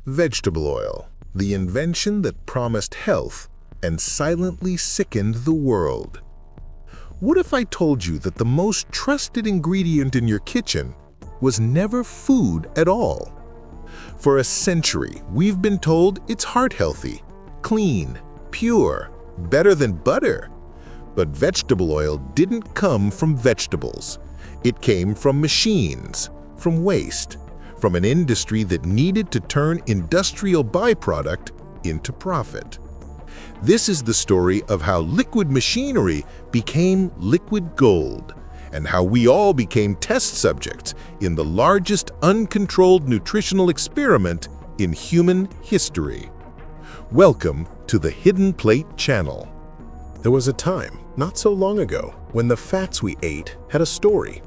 Vegetable oil, the invention that promised health and silently sickened the world. What if I told you that the most trusted ingredient in your kitchen was never food at all? For a century, we've been told it's heart-healthy, clean, pure, better than butter. But vegetable oil didn't come from vegetables. It came from machines, from waste, from an industry that needed to turn industrial byproduct into profit. This is the story of how liquid machinery became liquid gold, and how we all became test subjects in the largest uncontrolled nutritional experiment in human history. Welcome to the Hidden Plate channel. There was a time, not so long ago, when the fats we ate had a story.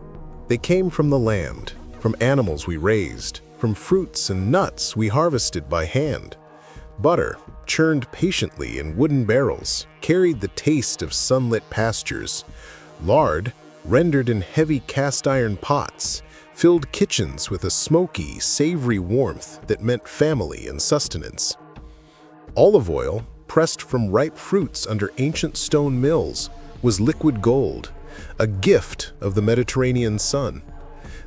They came from the land, from animals we raised, from fruits and nuts we harvested by hand. Butter, churned patiently in wooden barrels, carried the taste of sunlit pastures. Lard, rendered in heavy cast-iron pots, filled kitchens with a smoky, savory warmth that meant family and sustenance. Olive oil, pressed from ripe fruits under ancient stone mills, was liquid gold, a gift of the Mediterranean sun.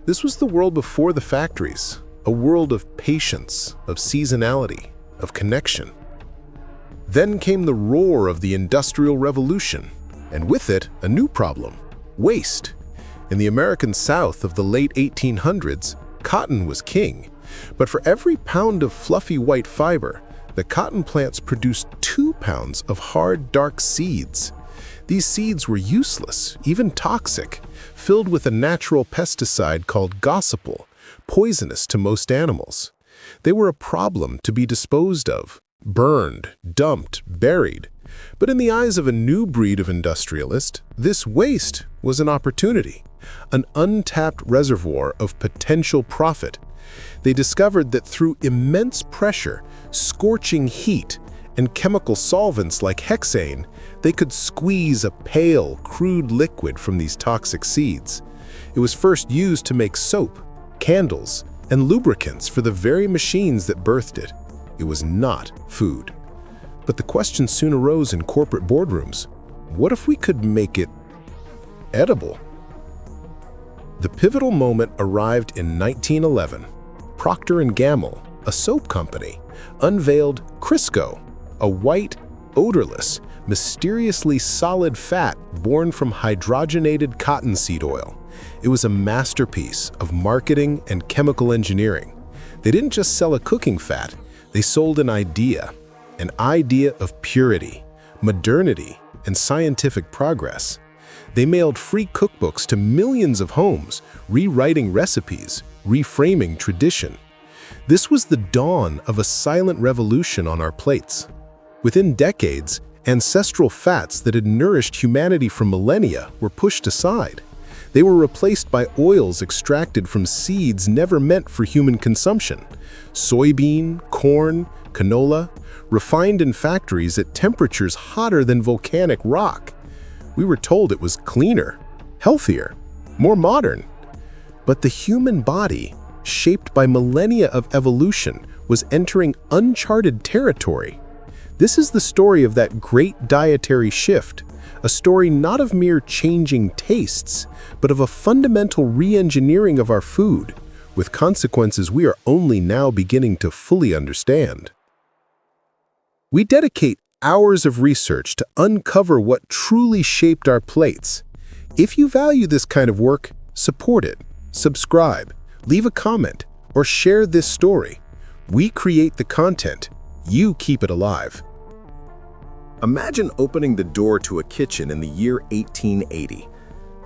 This was the world before the factories, a world of patience, of seasonality, of connection. Then came the roar of the Industrial Revolution, and with it, a new problem: waste. In the American South of the late 1800s, cotton was king. But for every pound of fluffy white fiber, the cotton plants produced 2 pounds of hard, dark seeds. These seeds were useless, even toxic, filled with a natural pesticide called gossipol, poisonous to most animals. They were a problem to be disposed of, burned, dumped, buried. But in the eyes of a new breed of industrialist, this waste was an opportunity, an untapped reservoir of potential profit. They discovered that through immense pressure, scorching heat, and chemical solvents like hexane, they could squeeze a pale, crude liquid from these toxic seeds. It was first used to make soap, candles, and lubricants for the very machines that birthed it. It was not food. But the question soon arose in corporate boardrooms: what if we could make it edible? The pivotal moment arrived in 1911. Procter Gamble, a soap company, unveiled Crisco, a white, odorless, mysteriously solid fat born from hydrogenated cottonseed oil. It was a masterpiece of marketing and chemical engineering. They didn't just sell a cooking fat, they sold an idea of purity, modernity, and scientific progress. They mailed free cookbooks to millions of homes, rewriting recipes, reframing tradition. This was the dawn of a silent revolution on our plates. Within decades, ancestral fats that had nourished humanity for millennia were pushed aside. They were replaced by oils extracted from seeds never meant for human consumption. Soybean, corn, canola, refined in factories at temperatures hotter than volcanic rock. We were told it was cleaner, healthier, more modern. But the human body, shaped by millennia of evolution, was entering uncharted territory. This is the story of that great dietary shift, a story not of mere changing tastes, but of a fundamental re-engineering of our food, with consequences we are only now beginning to fully understand. We dedicate hours of research to uncover what truly shaped our plates. If you value this kind of work, support it, subscribe, leave a comment, or share this story. We create the content, you keep it alive. Imagine opening the door to a kitchen in the year 1880.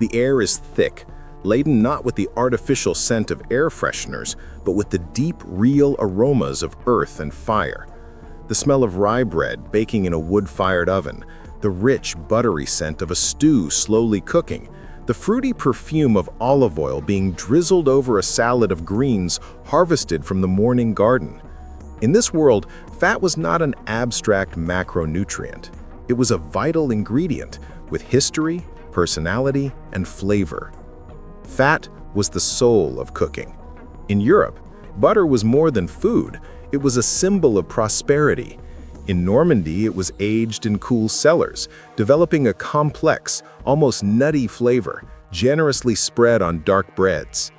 The air is thick, laden not with the artificial scent of air fresheners, but with the deep, real aromas of earth and fire. The smell of rye bread baking in a wood-fired oven, the rich, buttery scent of a stew slowly cooking, the fruity perfume of olive oil being drizzled over a salad of greens harvested from the morning garden. In this world, fat was not an abstract macronutrient. It was a vital ingredient with history, personality, and flavor. Fat was the soul of cooking. In Europe, butter was more than food. It was a symbol of prosperity. In Normandy, it was aged in cool cellars, developing a complex, almost nutty flavor, generously spread on dark breads.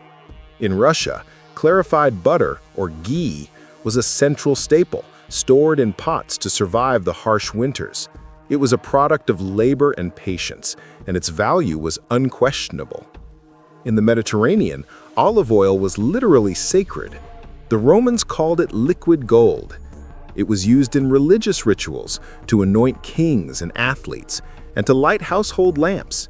In Russia, clarified butter, or ghee, was a central staple, stored in pots to survive the harsh winters. It was a product of labor and patience, and its value was unquestionable. In the Mediterranean, olive oil was literally sacred. The Romans called it liquid gold. It was used in religious rituals to anoint kings and athletes, and to light household lamps.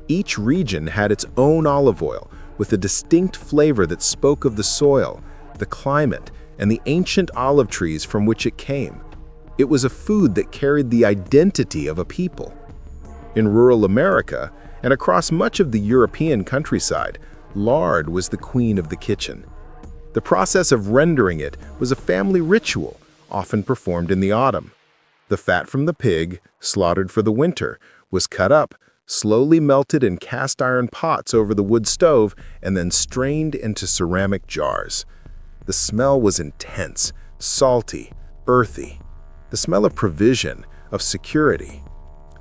Each region had its own olive oil, with a distinct flavor that spoke of the soil, the climate, and the ancient olive trees from which it came. It was a food that carried the identity of a people. In rural America, and across much of the European countryside, lard was the queen of the kitchen. The process of rendering it was a family ritual, often performed in the autumn. The fat from the pig, slaughtered for the winter, was cut up, slowly melted in cast iron pots over the wood stove, and then strained into ceramic jars. The smell was intense, salty, earthy. The smell of provision, of security.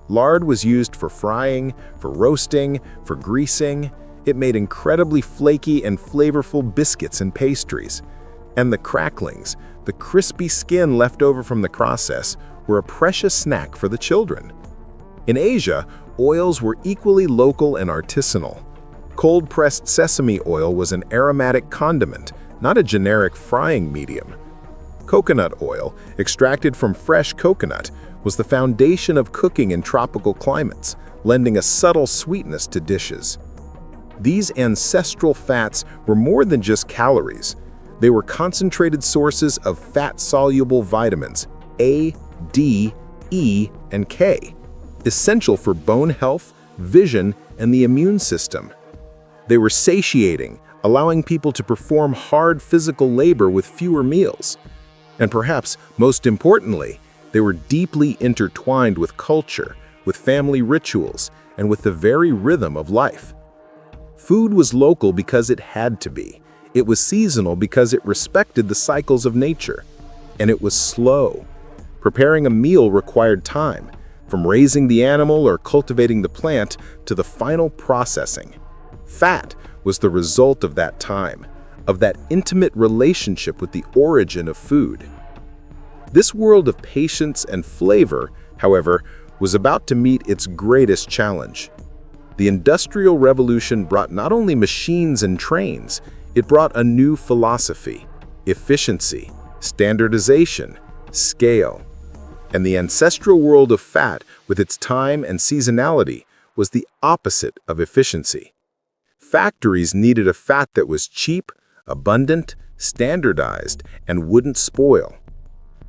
Lard was used for frying, for roasting, for greasing. It made incredibly flaky and flavorful biscuits and pastries. And the cracklings, the crispy skin left over from the process, were a precious snack for the children. In Asia, oils were equally local and artisanal. Cold-pressed sesame oil was an aromatic condiment, not a generic frying medium. Coconut oil, extracted from fresh coconut, was the foundation of cooking in tropical climates, lending a subtle sweetness to dishes. These ancestral fats were more than just calories. They were concentrated sources of fat-soluble vitamins A, D, E, and K, essential for bone health, vision, and the immune system. They were satiating, allowing people to perform hard physical labor with fewer meals. And perhaps most importantly, they were deeply intertwined with culture, with family rituals, and with the very rhythm of life. Food was local because it had to be. It was seasonal because it respected the cycles of nature. And it was slow. Preparing a meal required time, from raising the animal or cultivating the plant to the final processing. Fat was the result of that time, of that intimate relationship with the origin of food. This world of patience and flavor, however, was about to meet its greatest challenge. The Industrial Revolution brought not only machines and trains, it brought a new philosophy: efficiency, standardization, scale. And the ancestral world of fat, with its time and seasonality, was the opposite of efficiency. Factories needed a fat that was cheap, abundant, standardized, and wouldn't spoil.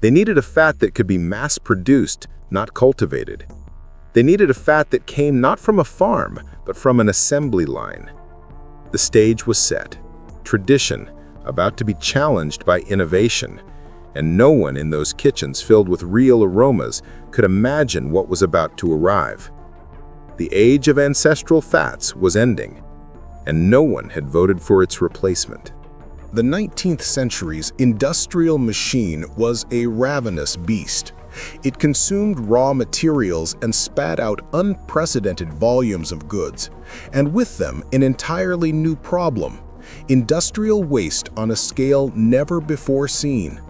They needed a fat that could be mass-produced, not cultivated. They needed a fat that came not from a farm, but from an assembly line. The stage was set. Tradition, about to be challenged by innovation. And no one in those kitchens filled with real aromas could imagine what was about to arrive. The age of ancestral fats was ending, and no one had voted for its replacement. The 19th century's industrial machine was a ravenous beast. It consumed raw materials and spat out unprecedented volumes of goods, and with them an entirely new problem: industrial waste on a scale never before seen.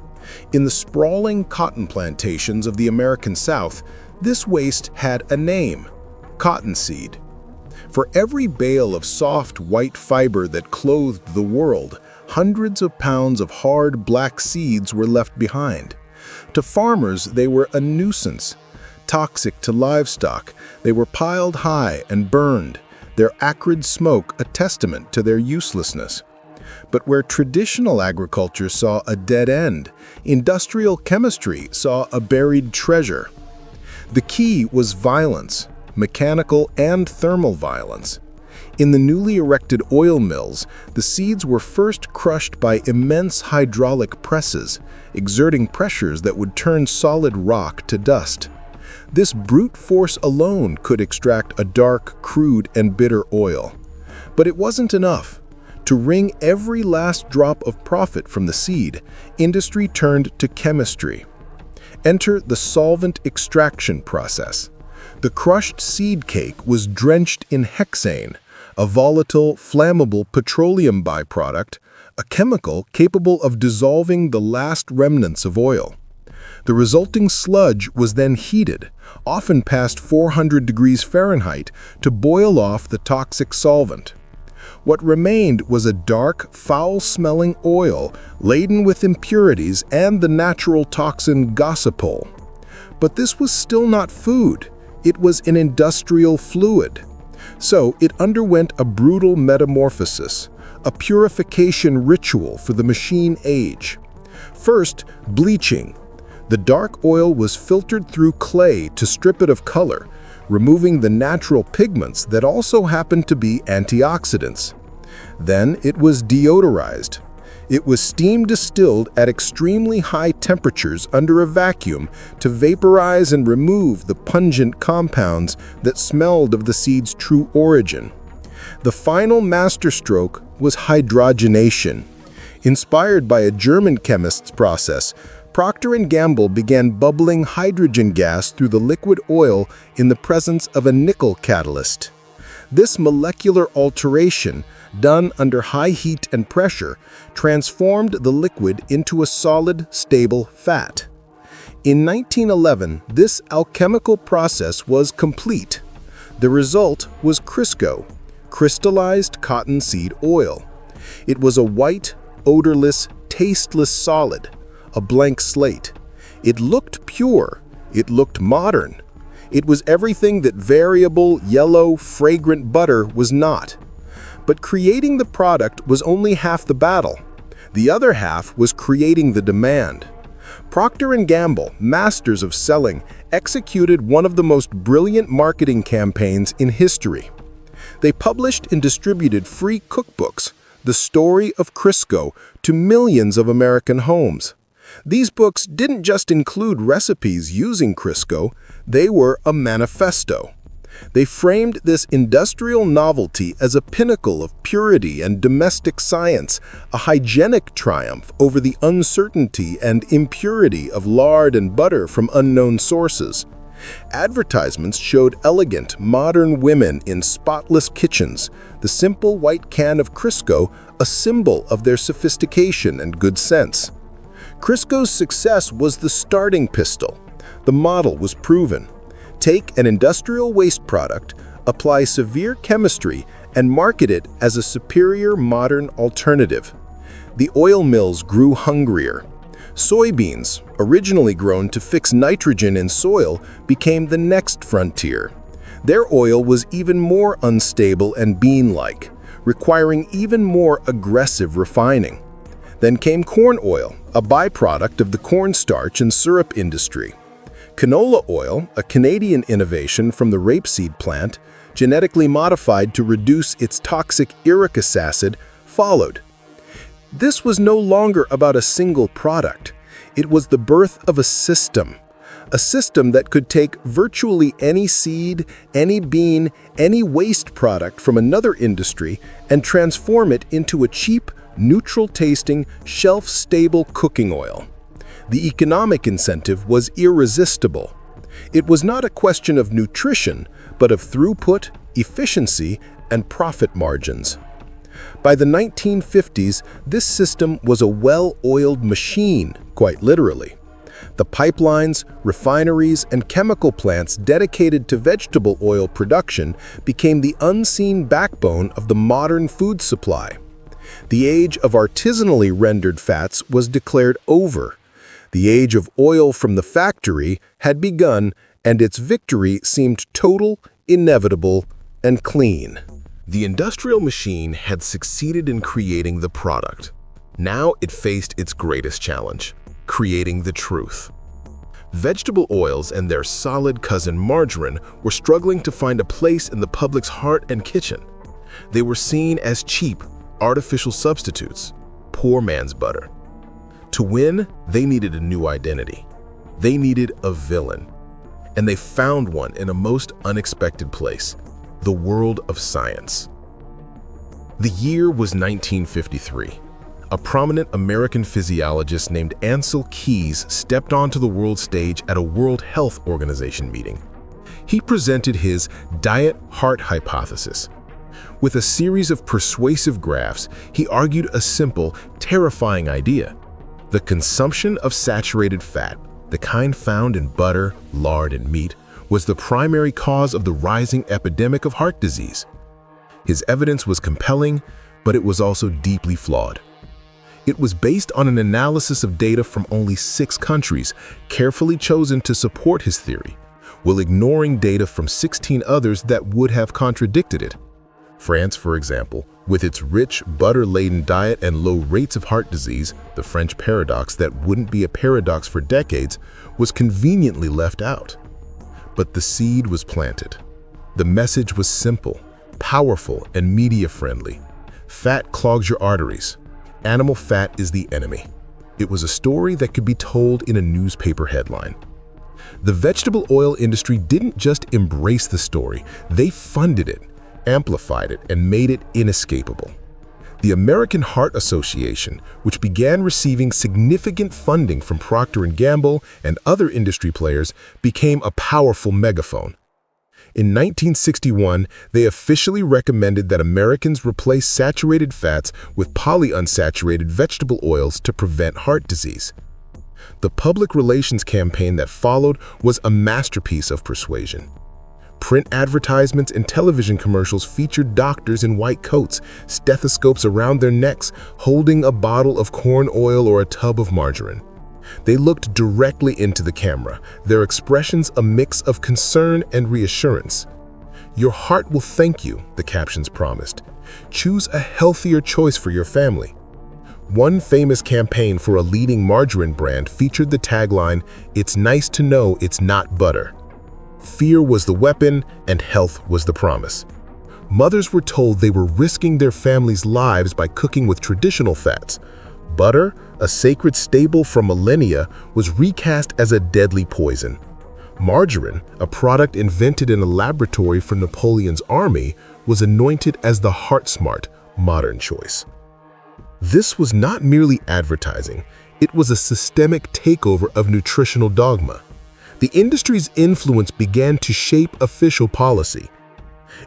In the sprawling cotton plantations of the American South, this waste had a name: cottonseed. For every bale of soft white fiber that clothed the world, hundreds of pounds of hard black seeds were left behind. To farmers, they were a nuisance. Toxic to livestock, they were piled high and burned, their acrid smoke a testament to their uselessness. But where traditional agriculture saw a dead end, industrial chemistry saw a buried treasure. The key was violence, mechanical and thermal violence. In the newly erected oil mills, the seeds were first crushed by immense hydraulic presses, exerting pressures that would turn solid rock to dust. This brute force alone could extract a dark, crude, and bitter oil. But it wasn't enough. To wring every last drop of profit from the seed, industry turned to chemistry. Enter the solvent extraction process. The crushed seed cake was drenched in hexane, a volatile, flammable petroleum byproduct, a chemical capable of dissolving the last remnants of oil. The resulting sludge was then heated, often past 400 degrees Fahrenheit, to boil off the toxic solvent. What remained was a dark, foul-smelling oil laden with impurities and the natural toxin gossypol. But this was still not food. It was an industrial fluid. So it underwent a brutal metamorphosis, a purification ritual for the machine age. First, bleaching. The dark oil was filtered through clay to strip it of color, removing the natural pigments that also happened to be antioxidants. Then it was deodorized. It was steam distilled at extremely high temperatures under a vacuum to vaporize and remove the pungent compounds that smelled of the seed's true origin. The final masterstroke was hydrogenation. Inspired by a German chemist's process, Procter Gamble began bubbling hydrogen gas through the liquid oil in the presence of a nickel catalyst. This molecular alteration, done under high heat and pressure, transformed the liquid into a solid, stable fat. In 1911, this alchemical process was complete. The result was Crisco, crystallized cottonseed oil. It was a white, odorless, tasteless solid, a blank slate. It looked pure. It looked modern. It was everything that variable, yellow, fragrant butter was not. But creating the product was only half the battle. The other half was creating the demand. Procter & Gamble, masters of selling, executed one of the most brilliant marketing campaigns in history. They published and distributed free cookbooks, the story of Crisco, to millions of American homes. These books didn't just include recipes using Crisco, they were a manifesto. They framed this industrial novelty as a pinnacle of purity and domestic science, a hygienic triumph over the uncertainty and impurity of lard and butter from unknown sources. Advertisements showed elegant, modern women in spotless kitchens, the simple white can of Crisco a symbol of their sophistication and good sense. Crisco's success was the starting pistol. The model was proven. Take an industrial waste product, apply severe chemistry, and market it as a superior modern alternative. The oil mills grew hungrier. Soybeans, originally grown to fix nitrogen in soil, became the next frontier. Their oil was even more unstable and bean-like, requiring even more aggressive refining. Then came corn oil, a byproduct of the cornstarch and syrup industry. Canola oil, a Canadian innovation from the rapeseed plant, genetically modified to reduce its toxic uric acid, followed. This was no longer about a single product. It was the birth of a system that could take virtually any seed, any bean, any waste product from another industry and transform it into a cheap, neutral-tasting, shelf-stable cooking oil. The economic incentive was irresistible. It was not a question of nutrition, but of throughput, efficiency, and profit margins. By the 1950s, this system was a well-oiled machine, quite literally. The pipelines, refineries, and chemical plants dedicated to vegetable oil production became the unseen backbone of the modern food supply. The age of artisanally rendered fats was declared over. The age of oil from the factory had begun, and its victory seemed total, inevitable, and clean. The industrial machine had succeeded in creating the product. Now it faced its greatest challenge, creating the truth. Vegetable oils and their solid cousin margarine were struggling to find a place in the public's heart and kitchen. They were seen as cheap, artificial substitutes, poor man's butter. To win, they needed a new identity. They needed a villain. And they found one in a most unexpected place, the world of science. The year was 1953. A prominent American physiologist named Ancel Keys stepped onto the world stage at a World Health Organization meeting. He presented his diet-heart hypothesis. With a series of persuasive graphs, he argued a simple, terrifying idea. The consumption of saturated fat, the kind found in butter, lard, and meat, was the primary cause of the rising epidemic of heart disease. His evidence was compelling, but it was also deeply flawed. It was based on an analysis of data from only 6 countries, carefully chosen to support his theory, while ignoring data from 16 others that would have contradicted it. France, for example, with its rich, butter-laden diet and low rates of heart disease, the French paradox that wouldn't be a paradox for decades, was conveniently left out. But the seed was planted. The message was simple, powerful, and media-friendly. Fat clogs your arteries. Animal fat is the enemy. It was a story that could be told in a newspaper headline. The vegetable oil industry didn't just embrace the story, they funded it, amplified it, and made it inescapable. The American Heart Association, which began receiving significant funding from Procter Gamble and other industry players, became a powerful megaphone. In 1961, they officially recommended that Americans replace saturated fats with polyunsaturated vegetable oils to prevent heart disease. The public relations campaign that followed was a masterpiece of persuasion. Print advertisements and television commercials featured doctors in white coats, stethoscopes around their necks, holding a bottle of corn oil or a tub of margarine. They looked directly into the camera, their expressions a mix of concern and reassurance. "Your heart will thank you," the captions promised. "Choose a healthier choice for your family." One famous campaign for a leading margarine brand featured the tagline, "It's nice to know it's not butter." Fear was the weapon, and health was the promise. Mothers were told they were risking their families' lives by cooking with traditional fats. Butter, a sacred staple from millennia, was recast as a deadly poison. Margarine, a product invented in a laboratory for Napoleon's army, was anointed as the heart-smart, modern choice. This was not merely advertising, it was a systemic takeover of nutritional dogma. The industry's influence began to shape official policy.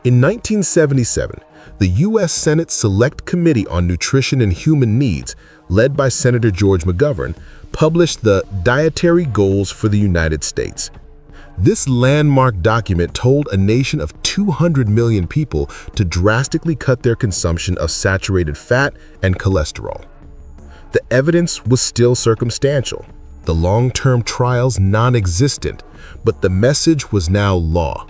In 1977, the U.S. Senate Select Committee on Nutrition and Human Needs, led by Senator George McGovern, published the Dietary Goals for the United States. This landmark document told a nation of 200 million people to drastically cut their consumption of saturated fat and cholesterol. The evidence was still circumstantial, the long-term trials non-existent, but the message was now law.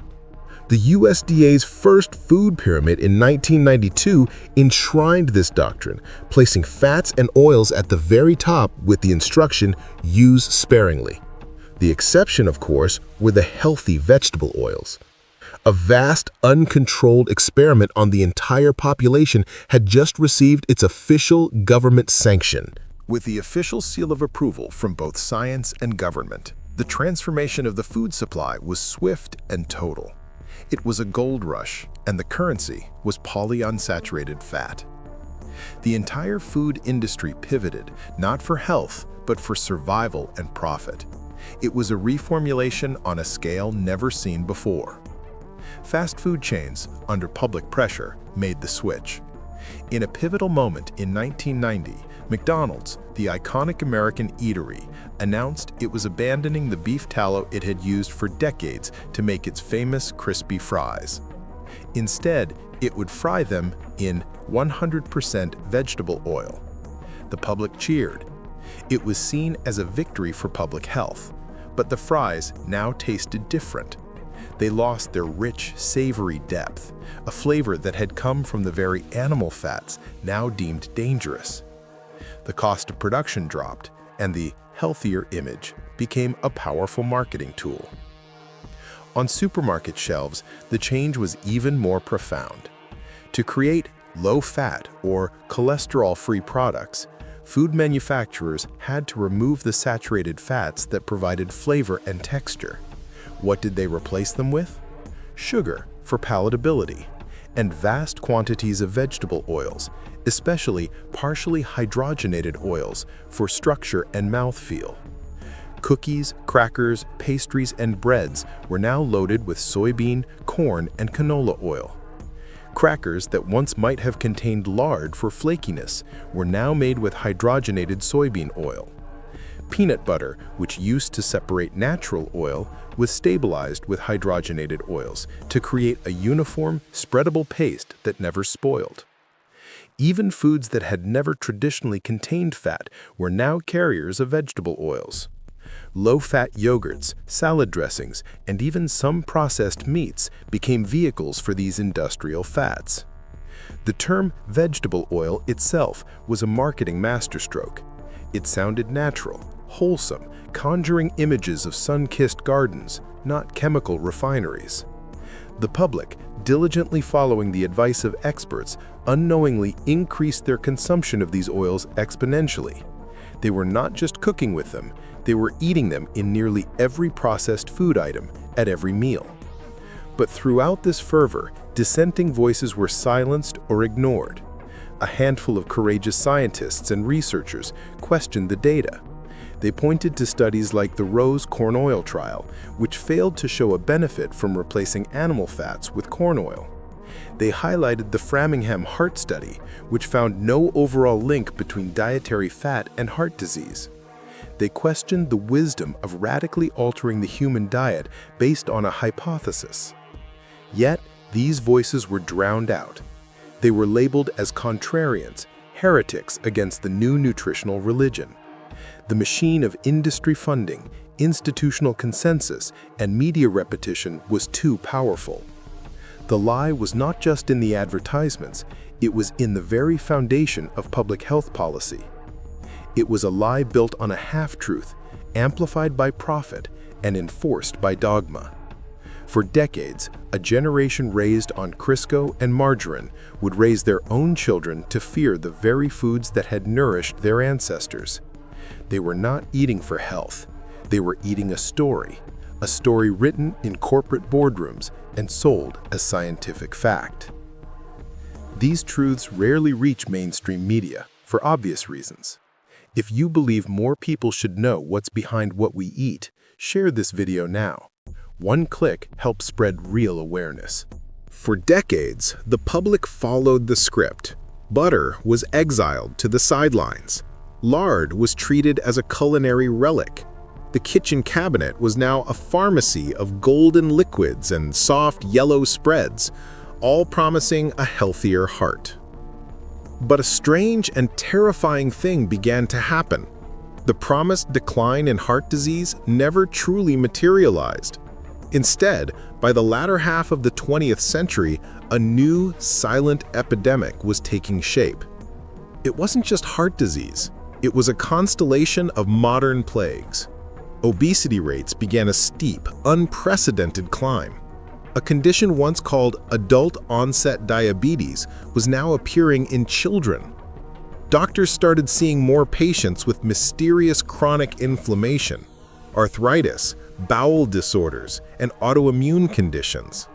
The USDA's first food pyramid in 1992 enshrined this doctrine, placing fats and oils at the very top with the instruction, "Use sparingly." The exception, of course, were the healthy vegetable oils. A vast, uncontrolled experiment on the entire population had just received its official government sanction. With the official seal of approval from both science and government, the transformation of the food supply was swift and total. It was a gold rush, and the currency was polyunsaturated fat. The entire food industry pivoted, not for health, but for survival and profit. It was a reformulation on a scale never seen before. Fast food chains, under public pressure, made the switch. In a pivotal moment in 1990, McDonald's, the iconic American eatery, announced it was abandoning the beef tallow it had used for decades to make its famous crispy fries. Instead, it would fry them in 100% vegetable oil. The public cheered. It was seen as a victory for public health, but the fries now tasted different. They lost their rich, savory depth, a flavor that had come from the very animal fats now deemed dangerous. The cost of production dropped, and the healthier image became a powerful marketing tool. On supermarket shelves, the change was even more profound. To create low-fat or cholesterol-free products, food manufacturers had to remove the saturated fats that provided flavor and texture. What did they replace them with? Sugar for palatability, and vast quantities of vegetable oils, especially partially hydrogenated oils, for structure and mouthfeel. Cookies, crackers, pastries, and breads were now loaded with soybean, corn, and canola oil. Crackers that once might have contained lard for flakiness were now made with hydrogenated soybean oil. Peanut butter, which used to separate natural oil, was stabilized with hydrogenated oils to create a uniform, spreadable paste that never spoiled. Even foods that had never traditionally contained fat were now carriers of vegetable oils. Low-fat yogurts, salad dressings, and even some processed meats became vehicles for these industrial fats. The term vegetable oil itself was a marketing masterstroke. It sounded natural, wholesome, conjuring images of sun-kissed gardens, not chemical refineries. The public, diligently following the advice of experts, unknowingly increased their consumption of these oils exponentially. They were not just cooking with them, they were eating them in nearly every processed food item, at every meal. But throughout this fervor, dissenting voices were silenced or ignored. A handful of courageous scientists and researchers questioned the data. They pointed to studies like the Rose corn oil trial, which failed to show a benefit from replacing animal fats with corn oil. They highlighted the Framingham Heart Study, which found no overall link between dietary fat and heart disease. They questioned the wisdom of radically altering the human diet based on a hypothesis. Yet, these voices were drowned out. They were labeled as contrarians, heretics against the new nutritional religion. The machine of industry funding, institutional consensus, and media repetition was too powerful. The lie was not just in the advertisements, it was in the very foundation of public health policy. It was a lie built on a half-truth, amplified by profit, and enforced by dogma. For decades, a generation raised on Crisco and margarine would raise their own children to fear the very foods that had nourished their ancestors. They were not eating for health. They were eating a story written in corporate boardrooms and sold as scientific fact. These truths rarely reach mainstream media, for obvious reasons. If you believe more people should know what's behind what we eat, share this video now. One click helps spread real awareness. For decades, the public followed the script. Butter was exiled to the sidelines. Lard was treated as a culinary relic. The kitchen cabinet was now a pharmacy of golden liquids and soft yellow spreads, all promising a healthier heart. But a strange and terrifying thing began to happen. The promised decline in heart disease never truly materialized. Instead, by the latter half of the 20th century, a new, silent epidemic was taking shape. It wasn't just heart disease. It was a constellation of modern plagues. Obesity rates began a steep, unprecedented climb. A condition once called adult-onset diabetes was now appearing in children. Doctors started seeing more patients with mysterious chronic inflammation, arthritis, bowel disorders, and autoimmune conditions.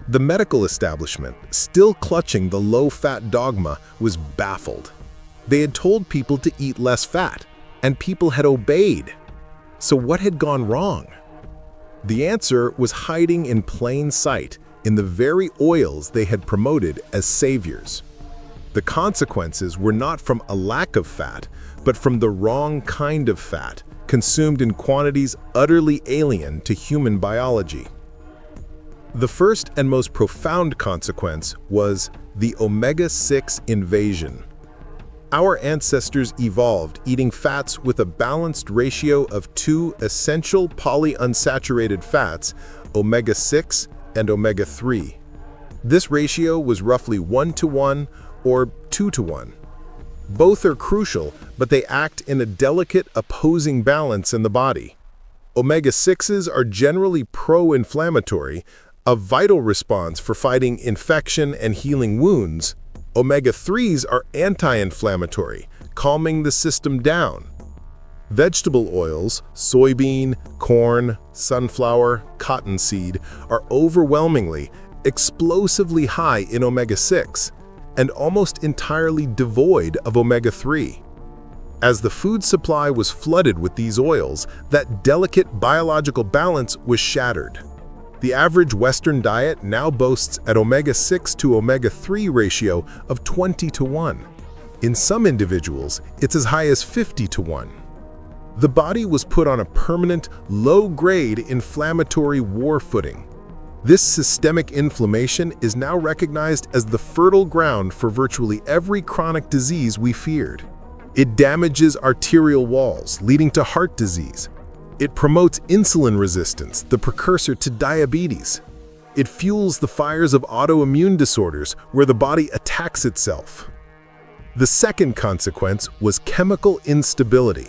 The medical establishment, still clutching the low-fat dogma, was baffled. They had told people to eat less fat, and people had obeyed. So what had gone wrong? The answer was hiding in plain sight in the very oils they had promoted as saviors. The consequences were not from a lack of fat, but from the wrong kind of fat, consumed in quantities utterly alien to human biology. The first and most profound consequence was the omega-6 invasion. Our ancestors evolved eating fats with a balanced ratio of two essential polyunsaturated fats, omega-6 and omega-3. This ratio was roughly 1:1 or 2:1. Both are crucial, but they act in a delicate opposing balance in the body. Omega-6s are generally pro-inflammatory, a vital response for fighting infection and healing wounds. Omega-3s are anti-inflammatory, calming the system down. Vegetable oils, soybean, corn, sunflower, cottonseed, are overwhelmingly explosively high in omega-6, and almost entirely devoid of omega-3. As the food supply was flooded with these oils, that delicate biological balance was shattered. The average Western diet now boasts an omega-6 to omega-3 ratio of 20 to 1. In some individuals, it's as high as 50 to 1. The body was put on a permanent, low-grade inflammatory war footing. This systemic inflammation is now recognized as the fertile ground for virtually every chronic disease we feared. It damages arterial walls, leading to heart disease. It promotes insulin resistance, the precursor to diabetes. It fuels the fires of autoimmune disorders where the body attacks itself. The second consequence was chemical instability.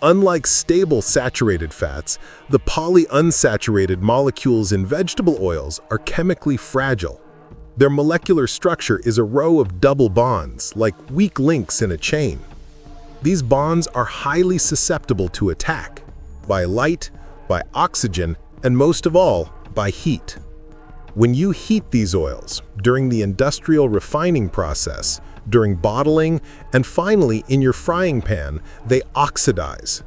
Unlike stable saturated fats, the polyunsaturated molecules in vegetable oils are chemically fragile. Their molecular structure is a row of double bonds, like weak links in a chain. These bonds are highly susceptible to attack by light, by oxygen, and most of all, by heat. When you heat these oils, during the industrial refining process, during bottling, and finally in your frying pan, they oxidize.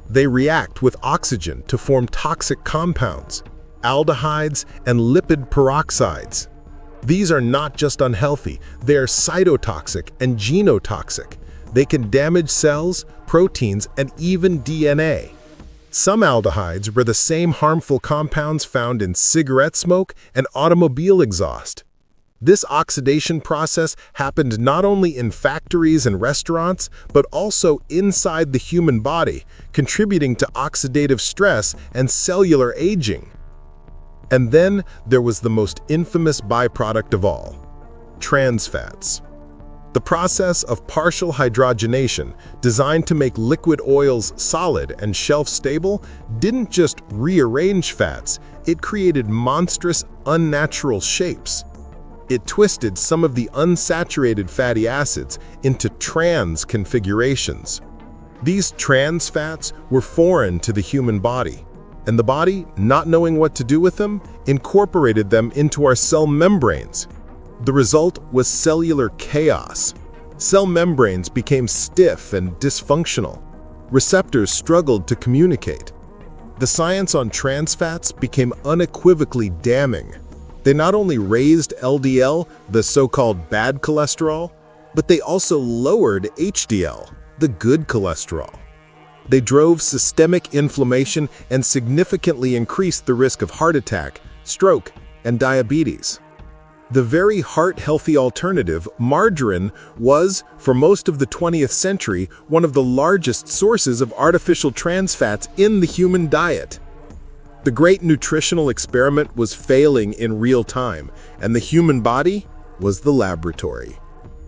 They react with oxygen to form toxic compounds, aldehydes, and lipid peroxides. These are not just unhealthy, they are cytotoxic and genotoxic. They can damage cells, proteins, and even DNA. Some aldehydes were the same harmful compounds found in cigarette smoke and automobile exhaust. This oxidation process happened not only in factories and restaurants, but also inside the human body, contributing to oxidative stress and cellular aging. And then there was the most infamous byproduct of all, trans fats. The process of partial hydrogenation, designed to make liquid oils solid and shelf-stable, didn't just rearrange fats, it created monstrous, unnatural shapes. It twisted some of the unsaturated fatty acids into trans configurations. These trans fats were foreign to the human body, and the body, not knowing what to do with them, incorporated them into our cell membranes. The result was cellular chaos. Cell membranes became stiff and dysfunctional. Receptors struggled to communicate. The science on trans fats became unequivocally damning. They not only raised LDL, the so-called bad cholesterol, but they also lowered HDL, the good cholesterol. They drove systemic inflammation and significantly increased the risk of heart attack, stroke, and diabetes. The very heart-healthy alternative, margarine, was, for most of the 20th century, one of the largest sources of artificial trans fats in the human diet. The great nutritional experiment was failing in real time, and the human body was the laboratory.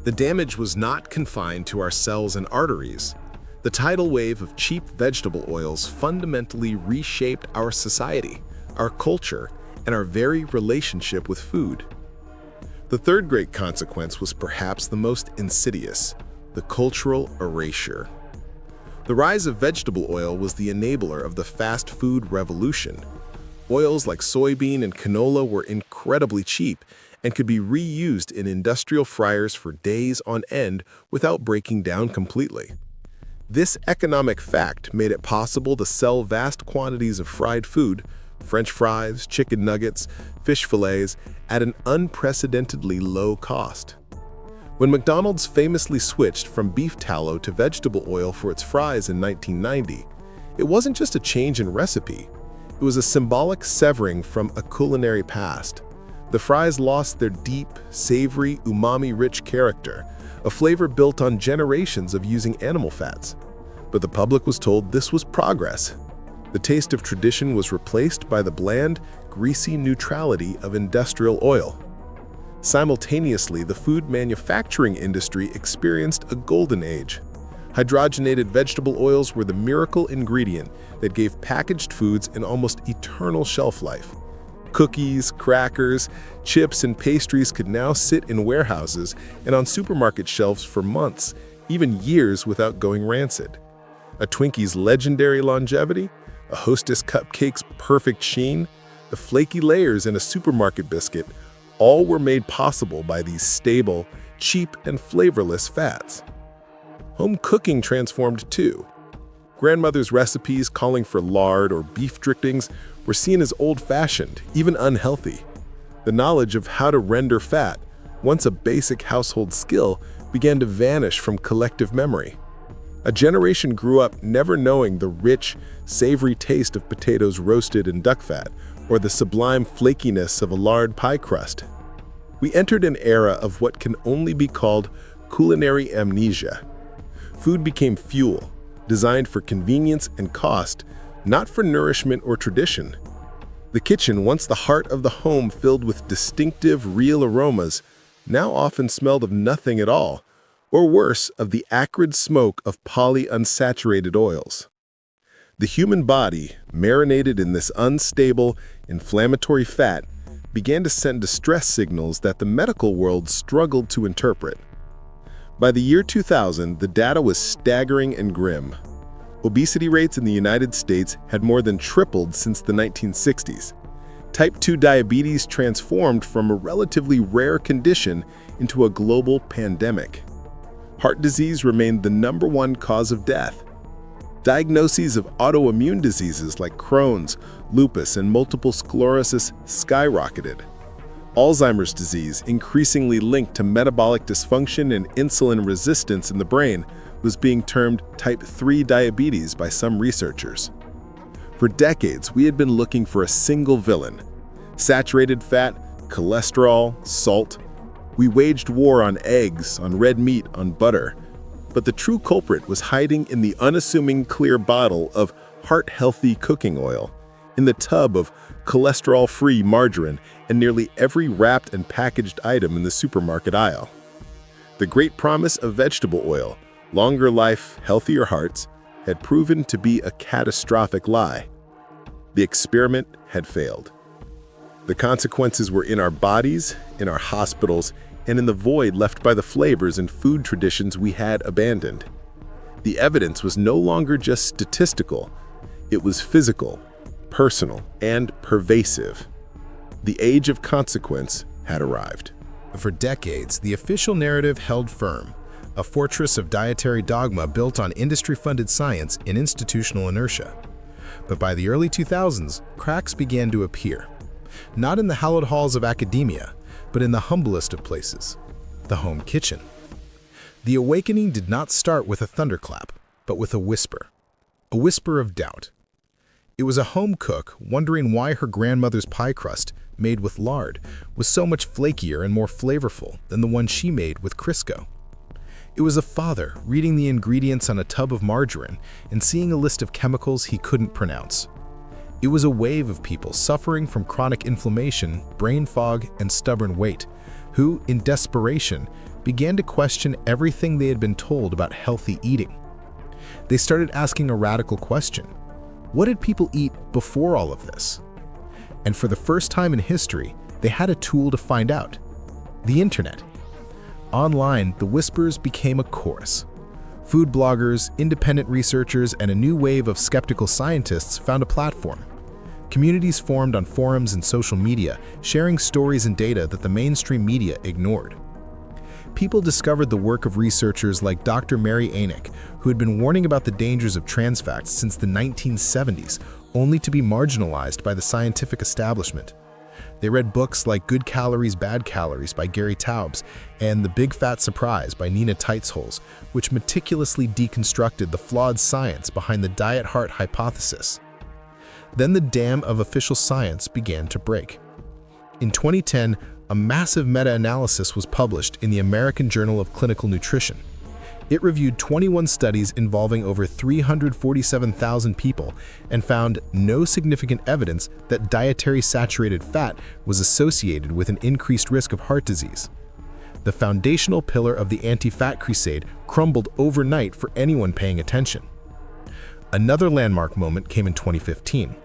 The damage was not confined to our cells and arteries. The tidal wave of cheap vegetable oils fundamentally reshaped our society, our culture, and our very relationship with food. The third great consequence was perhaps the most insidious, the cultural erasure. The rise of vegetable oil was the enabler of the fast food revolution. Oils like soybean and canola were incredibly cheap and could be reused in industrial fryers for days on end without breaking down completely. This economic fact made it possible to sell vast quantities of fried food, French fries, chicken nuggets, fish fillets, at an unprecedentedly low cost. When McDonald's famously switched from beef tallow to vegetable oil for its fries in 1990, it wasn't just a change in recipe. It was a symbolic severing from a culinary past. The fries lost their deep, savory, umami-rich character, a flavor built on generations of using animal fats. But the public was told this was progress. The taste of tradition was replaced by the bland, greasy neutrality of industrial oil. Simultaneously, the food manufacturing industry experienced a golden age. Hydrogenated vegetable oils were the miracle ingredient that gave packaged foods an almost eternal shelf life. Cookies, crackers, chips, and pastries could now sit in warehouses and on supermarket shelves for months, even years without going rancid. A Twinkie's legendary longevity, a Hostess cupcake's perfect sheen, the flaky layers in a supermarket biscuit, All were made possible by these stable, cheap, and flavorless fats. Home cooking transformed too. Grandmother's recipes calling for lard or beef drippings were seen as old-fashioned, even unhealthy. The knowledge of how to render fat, once a basic household skill, began to vanish from collective memory. A generation grew up never knowing the rich, savory taste of potatoes roasted in duck fat, or the sublime flakiness of a lard pie crust. We entered an era of what can only be called culinary amnesia. Food became fuel, designed for convenience and cost, not for nourishment or tradition. The kitchen, once the heart of the home filled with distinctive, real aromas, now often smelled of nothing at all, or worse, of the acrid smoke of polyunsaturated oils. The human body, marinated in this unstable, inflammatory fat, began to send distress signals that the medical world struggled to interpret. By the year 2000, the data was staggering and grim. Obesity rates in the United States had more than tripled since the 1960s. Type 2 diabetes transformed from a relatively rare condition into a global pandemic. Heart disease remained the #1 cause of death. Diagnoses of autoimmune diseases like Crohn's, lupus, and multiple sclerosis skyrocketed. Alzheimer's disease, increasingly linked to metabolic dysfunction and insulin resistance in the brain, was being termed type 3 diabetes by some researchers. For decades, we had been looking for a single villain: saturated fat, cholesterol, salt. We waged war on eggs, on red meat, on butter. But the true culprit was hiding in the unassuming clear bottle of heart-healthy cooking oil, in the tub of cholesterol-free margarine, and nearly every wrapped and packaged item in the supermarket aisle. The great promise of vegetable oil, longer life, healthier hearts, had proven to be a catastrophic lie. The experiment had failed. The consequences were in our bodies, in our hospitals, and in the void left by the flavors and food traditions we had abandoned. The evidence was no longer just statistical, it was physical, personal, and pervasive. The age of consequence had arrived. For decades, the official narrative held firm, a fortress of dietary dogma built on industry-funded science and institutional inertia. But by the early 2000s, cracks began to appear. Not in the hallowed halls of academia, but in the humblest of places, the home kitchen. The awakening did not start with a thunderclap, but with a whisper of doubt. It was a home cook wondering why her grandmother's pie crust, made with lard, was so much flakier and more flavorful than the one she made with Crisco. It was a father reading the ingredients on a tub of margarine and seeing a list of chemicals he couldn't pronounce. It was a wave of people suffering from chronic inflammation, brain fog, and stubborn weight, who, in desperation, began to question everything they had been told about healthy eating. They started asking a radical question: what did people eat before all of this? And for the first time in history, they had a tool to find out: the internet. Online, the whispers became a chorus. Food bloggers, independent researchers, and a new wave of skeptical scientists found a platform. Communities formed on forums and social media, sharing stories and data that the mainstream media ignored. People discovered the work of researchers like Dr. Mary Ainick, who had been warning about the dangers of trans fats since the 1970s, only to be marginalized by the scientific establishment. They read books like Good Calories, Bad Calories by Gary Taubes and The Big Fat Surprise by Nina Teitholz, which meticulously deconstructed the flawed science behind the diet heart hypothesis. Then the dam of official science began to break. In 2010, a massive meta-analysis was published in the American Journal of Clinical Nutrition. It reviewed 21 studies involving over 347,000 people and found no significant evidence that dietary saturated fat was associated with an increased risk of heart disease. The foundational pillar of the anti-fat crusade crumbled overnight for anyone paying attention. Another landmark moment came in 2015.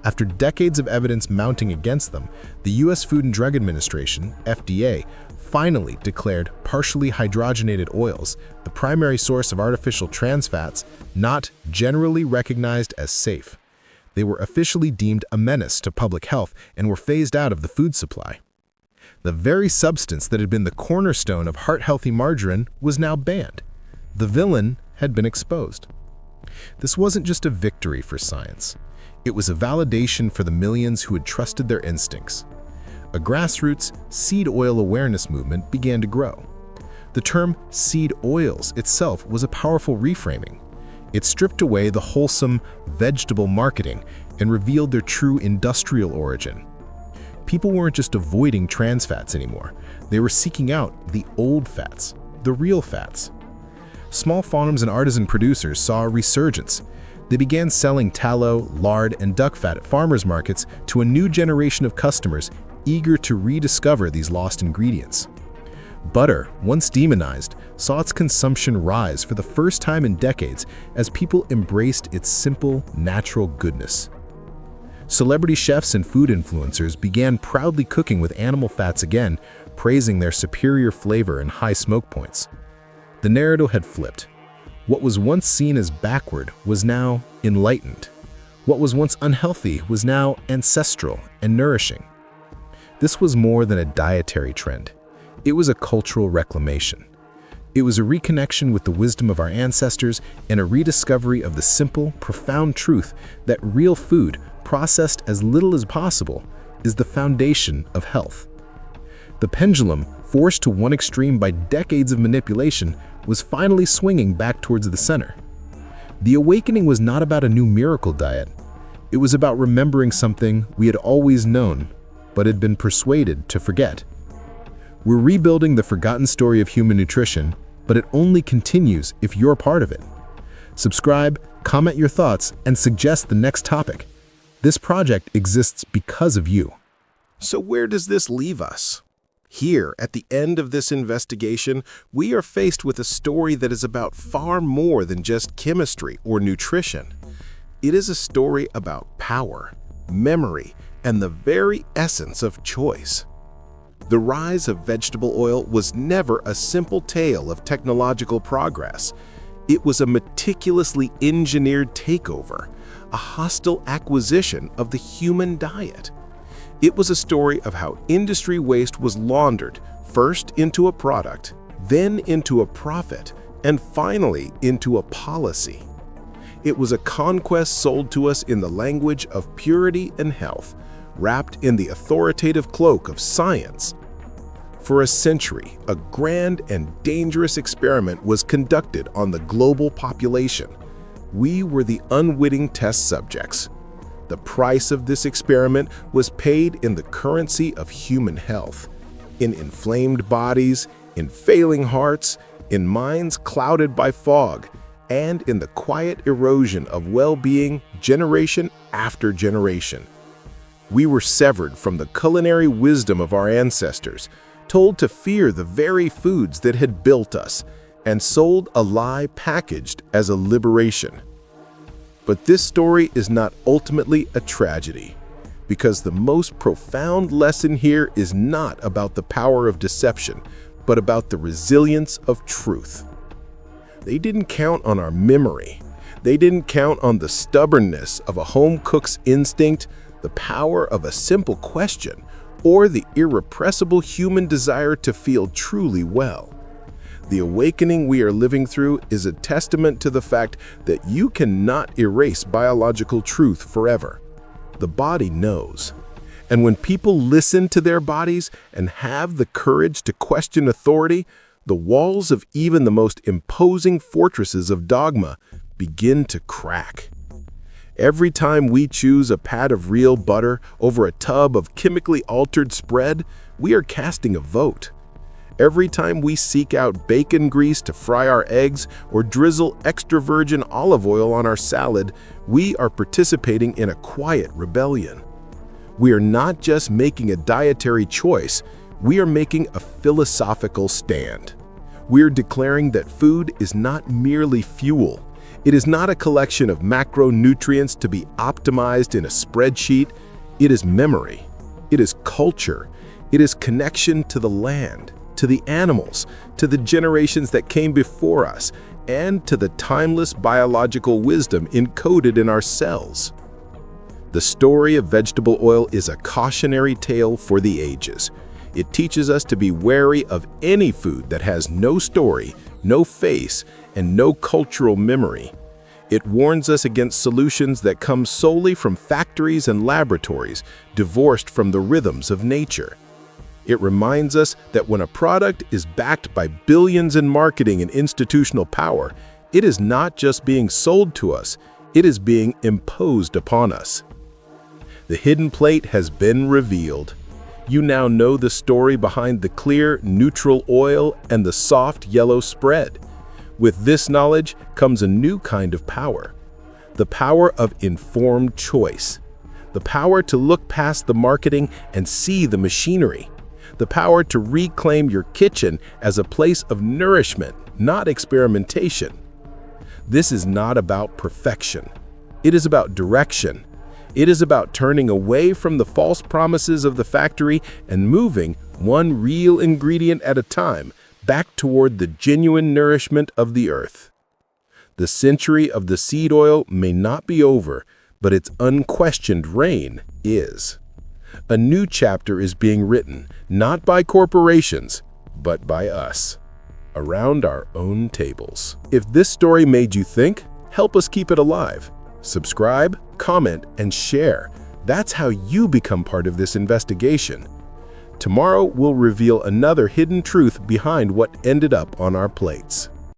After decades of evidence mounting against them, the U.S. Food and Drug Administration, FDA, finally declared partially hydrogenated oils, the primary source of artificial trans fats, not generally recognized as safe. They were officially deemed a menace to public health and were phased out of the food supply. The very substance that had been the cornerstone of heart-healthy margarine was now banned. The villain had been exposed. This wasn't just a victory for science. It was a validation for the millions who had trusted their instincts. A grassroots seed oil awareness movement began to grow. The term seed oils itself was a powerful reframing. It stripped away the wholesome vegetable marketing and revealed their true industrial origin. People weren't just avoiding trans fats anymore. They were seeking out the old fats, the real fats. Small farms and artisan producers saw a resurgence. They began selling tallow, lard, and duck fat at farmers markets to a new generation of customers eager to rediscover these lost ingredients. Butter, once demonized, saw its consumption rise for the first time in decades as people embraced its simple, natural goodness. Celebrity chefs and food influencers began proudly cooking with animal fats again, praising their superior flavor and high smoke points. The narrative had flipped. What was once seen as backward was now enlightened. What was once unhealthy was now ancestral and nourishing. This was more than a dietary trend. It was a cultural reclamation. It was a reconnection with the wisdom of our ancestors and a rediscovery of the simple, profound truth that real food, processed as little as possible, is the foundation of health. The pendulum, forced to one extreme by decades of manipulation, was finally swinging back towards the center. The awakening was not about a new miracle diet. It was about remembering something we had always known, but had been persuaded to forget. We're rebuilding the forgotten story of human nutrition, but it only continues if you're part of it. Subscribe, comment your thoughts, and suggest the next topic. This project exists because of you. So where does this leave us? Here, at the end of this investigation, we are faced with a story that is about far more than just chemistry or nutrition. It is a story about power, memory, and the very essence of choice. The rise of vegetable oil was never a simple tale of technological progress. It was a meticulously engineered takeover, a hostile acquisition of the human diet. It was a story of how industry waste was laundered, first into a product, then into a profit, and finally into a policy. It was a conquest sold to us in the language of purity and health, wrapped in the authoritative cloak of science. For a century, a grand and dangerous experiment was conducted on the global population. We were the unwitting test subjects. The price of this experiment was paid in the currency of human health, in inflamed bodies, in failing hearts, in minds clouded by fog, and in the quiet erosion of well-being generation after generation. We were severed from the culinary wisdom of our ancestors, told to fear the very foods that had built us, and sold a lie packaged as a liberation. But this story is not ultimately a tragedy, because the most profound lesson here is not about the power of deception, but about the resilience of truth. They didn't count on our memory. They didn't count on the stubbornness of a home cook's instinct, the power of a simple question, or the irrepressible human desire to feel truly well. The awakening we are living through is a testament to the fact that you cannot erase biological truth forever. The body knows. And when people listen to their bodies and have the courage to question authority, the walls of even the most imposing fortresses of dogma begin to crack. Every time we choose a pat of real butter over a tub of chemically altered spread, we are casting a vote. Every time we seek out bacon grease to fry our eggs or drizzle extra virgin olive oil on our salad, we are participating in a quiet rebellion. We are not just making a dietary choice, we are making a philosophical stand. We are declaring that food is not merely fuel. It is not a collection of macronutrients to be optimized in a spreadsheet. It is memory. It is culture. It is connection to the land, to the animals, to the generations that came before us, and to the timeless biological wisdom encoded in our cells. The story of vegetable oil is a cautionary tale for the ages. It teaches us to be wary of any food that has no story, no face, and no cultural memory. It warns us against solutions that come solely from factories and laboratories, divorced from the rhythms of nature. It reminds us that when a product is backed by billions in marketing and institutional power, it is not just being sold to us, it is being imposed upon us. The hidden plate has been revealed. You now know the story behind the clear, neutral oil and the soft yellow spread. With this knowledge comes a new kind of power. The power of informed choice. The power to look past the marketing and see the machinery. The power to reclaim your kitchen as a place of nourishment, not experimentation. This is not about perfection. It is about direction. It is about turning away from the false promises of the factory and moving, one real ingredient at a time, back toward the genuine nourishment of the earth. The century of the seed oil may not be over, but its unquestioned reign is. A new chapter is being written, not by corporations, but by us, around our own tables. If this story made you think, help us keep it alive. Subscribe, comment, and share. That's how you become part of this investigation. Tomorrow we'll reveal another hidden truth behind what ended up on our plates.